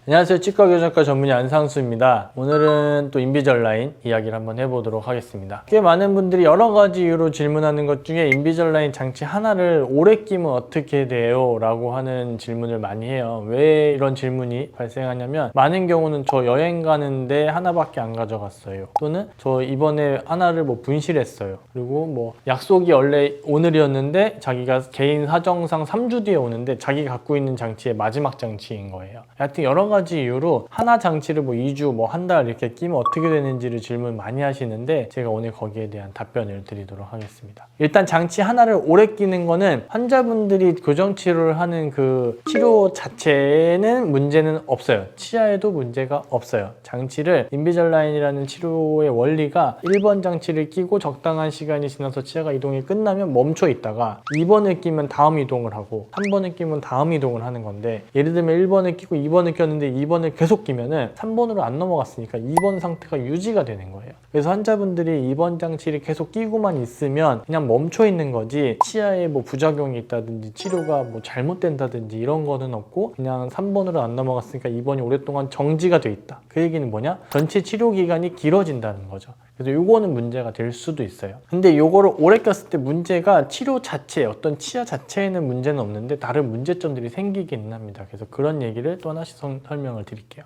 안녕하세요. 치과교정과 전문의 안상수입니다. 오늘은 또 인비절라인 이야기를 한번 해보도록 하겠습니다. 꽤 많은 분들이 여러 가지 이유로 질문하는 것 중에 인비절라인 장치 하나를 오래 끼면 어떻게 돼요? 라고 하는 질문을 많이 해요. 왜 이런 질문이 발생하냐면 많은 경우는 저 여행 가는데 하나밖에 안 가져갔어요. 또는 저 이번에 하나를 뭐 분실했어요. 그리고 뭐 약속이 원래 오늘이었는데 자기가 개인 사정상 3주 뒤에 오는데 자기가 갖고 있는 장치의 마지막 장치인 거예요. 하여튼 여러 가지 이유로 하나 장치를 뭐 2주, 뭐 한 달 이렇게 끼면 어떻게 되는지를 질문 많이 하시는데 제가 오늘 거기에 대한 답변을 드리도록 하겠습니다. 일단 장치 하나를 오래 끼는 거는 환자분들이 교정 치료를 하는 그 치료 자체에는 문제는 없어요. 치아에도 문제가 없어요. 장치를 인비절라인이라는 치료의 원리가 1번 장치를 끼고 적당한 시간이 지나서 치아가 이동이 끝나면 멈춰 있다가 2번을 끼면 다음 이동을 하고 3번을 끼면 다음 이동을 하는 건데, 예를 들면 1번을 끼고 2번을 꼈는데 2번을 계속 끼면은 3번으로 안 넘어갔으니까 2번 상태가 유지가 되는 거예요. 그래서 환자분들이 2번 장치를 계속 끼고만 있으면 그냥 멈춰 있는 거지 치아에 뭐 부작용이 있다든지 치료가 뭐 잘못된다든지 이런 거는 없고, 그냥 3번으로 안 넘어갔으니까 2번이 오랫동안 정지가 돼 있다. 그 얘기는 뭐냐? 전체 치료 기간이 길어진다는 거죠. 그래서 요거는 문제가 될 수도 있어요. 근데 요거를 오래 꼈을 때 문제가 치료 자체, 어떤 치아 자체에는 문제는 없는데 다른 문제점들이 생기기는 합니다. 그래서 그런 얘기를 또 하나씩 설명을 드릴게요.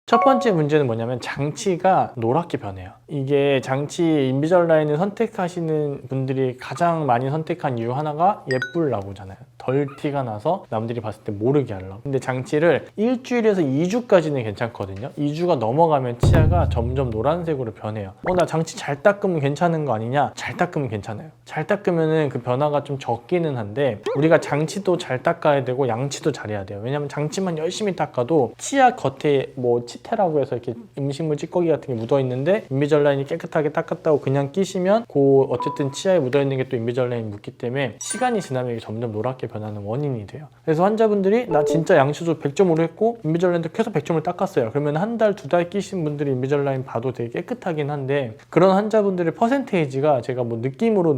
첫 번째 문제는 뭐냐면 장치가 노랗게 변해요. 이게 장치 인비절라인을 선택하시는 분들이 가장 많이 선택한 이유 하나가 예쁘려고잖아요. 덜 티가 나서 남들이 봤을 때 모르게 하려고. 근데 장치를 일주일에서 2주까지는 괜찮거든요. 2주가 넘어가면 치아가 점점 노란색으로 변해요. 나 장치 잘 닦으면 괜찮은 거 아니냐? 잘 닦으면 괜찮아요. 잘 닦으면은 그 변화가 좀 적기는 한데, 우리가 장치도 잘 닦아야 되고 양치도 잘해야 돼요. 왜냐면 장치만 열심히 닦아도 치아 겉에 뭐 치태라고 해서 이렇게 음식물 찌꺼기 같은 게 묻어 있는데 인비절라인이 깨끗하게 닦았다고 그냥 끼시면 어쨌든 치아에 묻어 있는 게 또 인비절라인이 묻기 때문에 시간이 지나면 이게 점점 노랗게 변하는 원인이 돼요. 그래서 환자분들이 나 진짜 양치도 100점으로 했고 인비절라인도 계속 100점을 닦았어요. 그러면 한 달, 2달 끼신 분들이 인비절라인 봐도 되게 깨끗하긴 한데, 그런 환자분들의 퍼센테이지가 제가 뭐 느낌으로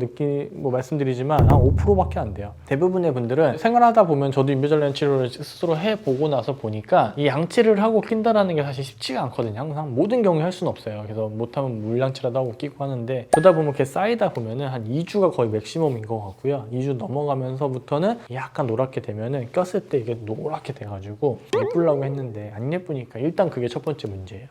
말씀드리지만 한 5%밖에 안 돼요. 대부분의 분들은 생활하다 보면, 저도 인비절라인 치료를 스스로 해보고 나서 보니까 이 양치를 하고 낀다라는 게 사실 쉽지가 않거든요. 항상 모든 경우에 할 수는 없어요. 그래서 못하면 물양치라도 하고 끼고 하는데, 그러다 보면 이렇게 쌓이다 보면은 한 2주가 거의 맥시멈인 것 같고요. 2주 넘어가면서부터는 약간 노랗게 되면은 꼈을 때 이게 노랗게 돼가지고 예쁘려고 했는데 안 예쁘니까 일단 그게 첫 번째 문제예요.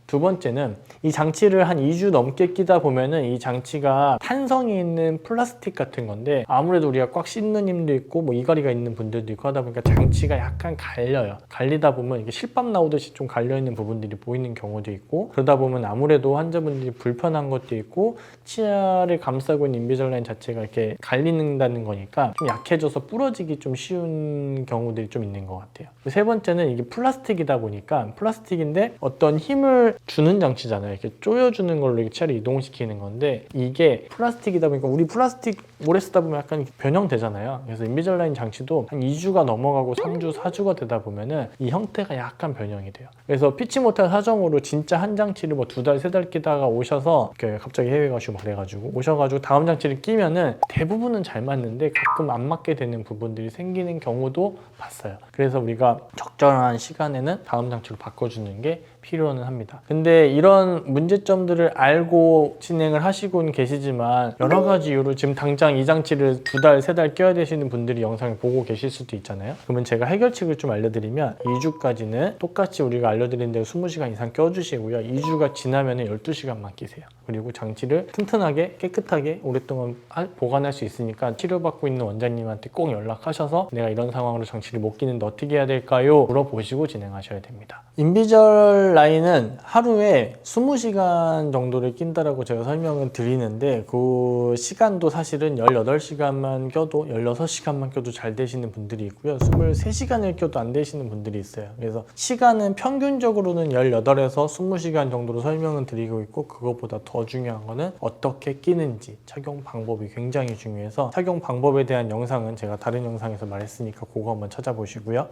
두 번째는 이 장치를 한 2주 넘게 끼다 보면은 이 장치가 탄성이 있는 플라스틱 같은 건데, 아무래도 우리가 꽉 씹는 힘도 있고 뭐 이갈이가 있는 분들도 있고 하다 보니까 장치가 약간 갈려요. 갈리다 보면 이게 실밥 나오듯이 좀 갈려있는 부분들이 보이는 경우도 있고, 그러다 보면 아무래도 환자분들이 불편한 것도 있고, 치아를 감싸고 있는 인비절라인 자체가 이렇게 갈린다는 거니까 좀 약해져서 부러지기 좀 쉬운 경우들이 좀 있는 것 같아요. 세 번째는 이게 플라스틱이다 보니까, 플라스틱인데 어떤 힘을 주는 장치잖아요. 이렇게 조여주는 걸로 이렇게 치아를 이동시키는 건데, 이게 플라스틱이다 보니까 우리 플라스틱 오래 쓰다 보면 약간 변형되잖아요. 그래서 인비절라인 장치도 한 2주가 넘어가고 3주, 4주가 되다 보면은 이 형태가 약간 변형이 돼요. 그래서 피치 못할 사정으로 진짜 한 장치를 뭐 2달, 3달 끼다가 오셔서 이렇게 갑자기 해외 가시고 그래가지고 오셔가지고 다음 장치를 끼면은 대부분은 잘 맞는데 가끔 안 맞게 되는 부분들이 생기는 경우도 봤어요. 그래서 우리가 적절한 시간에는 다음 장치로 바꿔주는 게 필요는 합니다. 근데 이런 문제점들을 알고 진행을 하시고는 계시지만 여러 가지 이유로 지금 당장 이 장치를 2달, 3달 껴야 되시는 분들이 영상을 보고 계실 수도 있잖아요. 그러면 제가 해결책을 좀 알려드리면, 2주까지는 똑같이 우리가 알려드린 대로 20시간 이상 껴주시고요. 2주가 지나면 12시간만 끼세요. 그리고 장치를 튼튼하게 깨끗하게 오랫동안 보관할 수 있으니까 치료받고 있는 원장님한테 꼭 연락하셔서 내가 이런 상황으로 장치를 못 끼는데 어떻게 해야 될까요? 물어보시고 진행하셔야 됩니다. 인비절라인은 하루에 20시간 정도를 낀다라고 제가 설명을 드리는데, 그 시간도 사실은 18시간만 껴도 16시간만 껴도 잘 되시는 분들이 있고요. 23시간을 껴도 안 되시는 분들이 있어요. 그래서 시간은 평균적으로는 18에서 20시간 정도로 설명을 드리고 있고, 그것보다 더 중요한 거는 어떻게 끼는지, 착용 방법이 굉장히 중요해서 착용 방법에 대한 영상은 제가 다른 영상에서 말했으니까 그거 한번 찾아보시고요.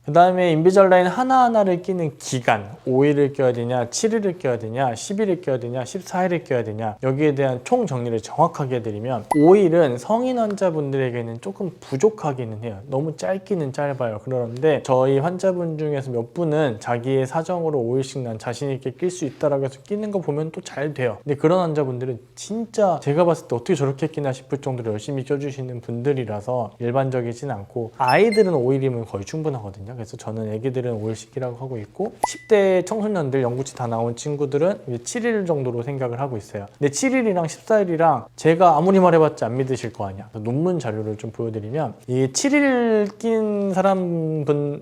그 다음에 인비절라인 하나하나를 끼는 기간, 5일을 껴야 되냐, 7일을 껴야 되냐, 10일을 껴야 되냐, 14일을 껴야 되냐, 여기에 대한 총 정리를 정확하게 해드리면 5일은 성인 환자분들에게는 조금 부족하기는 해요. 너무 짧기는 짧아요. 그런데 저희 환자분 중에서 몇 분은 자기의 사정으로 5일씩 난 자신 있게 낄 수 있다라고 해서 끼는 거 보면 또 잘 돼요. 근데 그런 환자분들은 진짜 제가 봤을 때 어떻게 저렇게 끼나 싶을 정도로 열심히 껴주시는 분들이라서 일반적이진 않고, 아이들은 5일이면 거의 충분하거든요. 그래서 저는 애기들은 5일씩 끼라고 하고 있고, 10대 청소년들 연구치 다 나온 친구들은 이제 7일 정도로 생각을 하고 있어요. 근데 7일이랑 14일이랑 제가 아무리 말해봤자 안 믿으실 거 아니야. 논문 자료를 좀 보여드리면, 이 7일 낀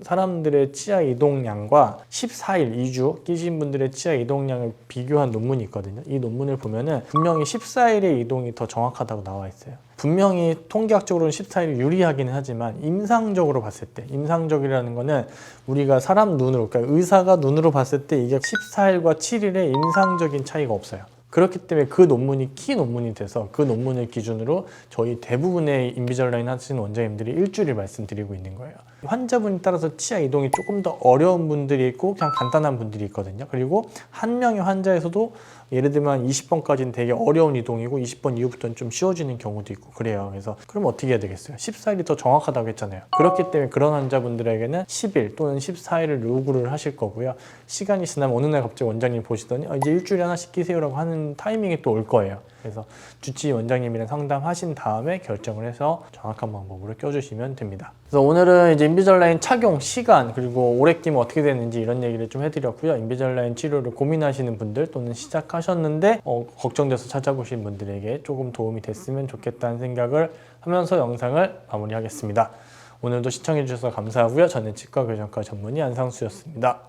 사람들의 치아 이동량과 14일 2주 끼신 분들의 치아 이동량을 비교한 논문이 있거든요. 이 논문을 보면은 분명히 14일의 이동이 더 정확하다고 나와 있어요. 분명히 통계학적으로는 14일이 유리하기는 하지만 임상적으로 봤을 때, 임상적이라는 거는 우리가 사람 눈으로, 그러니까 의사가 눈으로 봤을 때 이게 14일과 7일의 임상적인 차이가 없어요. 그렇기 때문에 그 논문이 키 논문이 돼서 그 논문을 기준으로 저희 대부분의 인비절라인 하시는 원장님들이 일주일을 말씀드리고 있는 거예요. 환자분에 따라서 치아 이동이 조금 더 어려운 분들이 있고 그냥 간단한 분들이 있거든요. 그리고 한 명의 환자에서도 예를 들면 20번까지는 되게 어려운 이동이고 20번 이후부터는 좀 쉬워지는 경우도 있고 그래요. 그래서 그럼 어떻게 해야 되겠어요? 14일이 더 정확하다고 했잖아요. 그렇기 때문에 그런 환자분들에게는 10일 또는 14일을 요구를 하실 거고요. 시간이 지나면 어느 날 갑자기 원장님 보시더니 이제 일주일에 하나씩 끼세요라고 하는 타이밍이 또 올 거예요. 그래서 주치의 원장님이랑 상담하신 다음에 결정을 해서 정확한 방법으로 껴주시면 됩니다. 그래서 오늘은 이제 인비절라인 착용 시간, 그리고 오래 끼면 어떻게 되는지 이런 얘기를 좀 해드렸고요. 인비절라인 치료를 고민하시는 분들 또는 시작하셨는데 걱정돼서 찾아보신 분들에게 조금 도움이 됐으면 좋겠다는 생각을 하면서 영상을 마무리하겠습니다. 오늘도 시청해주셔서 감사하고요. 저는 치과교정과 전문의 안상수였습니다.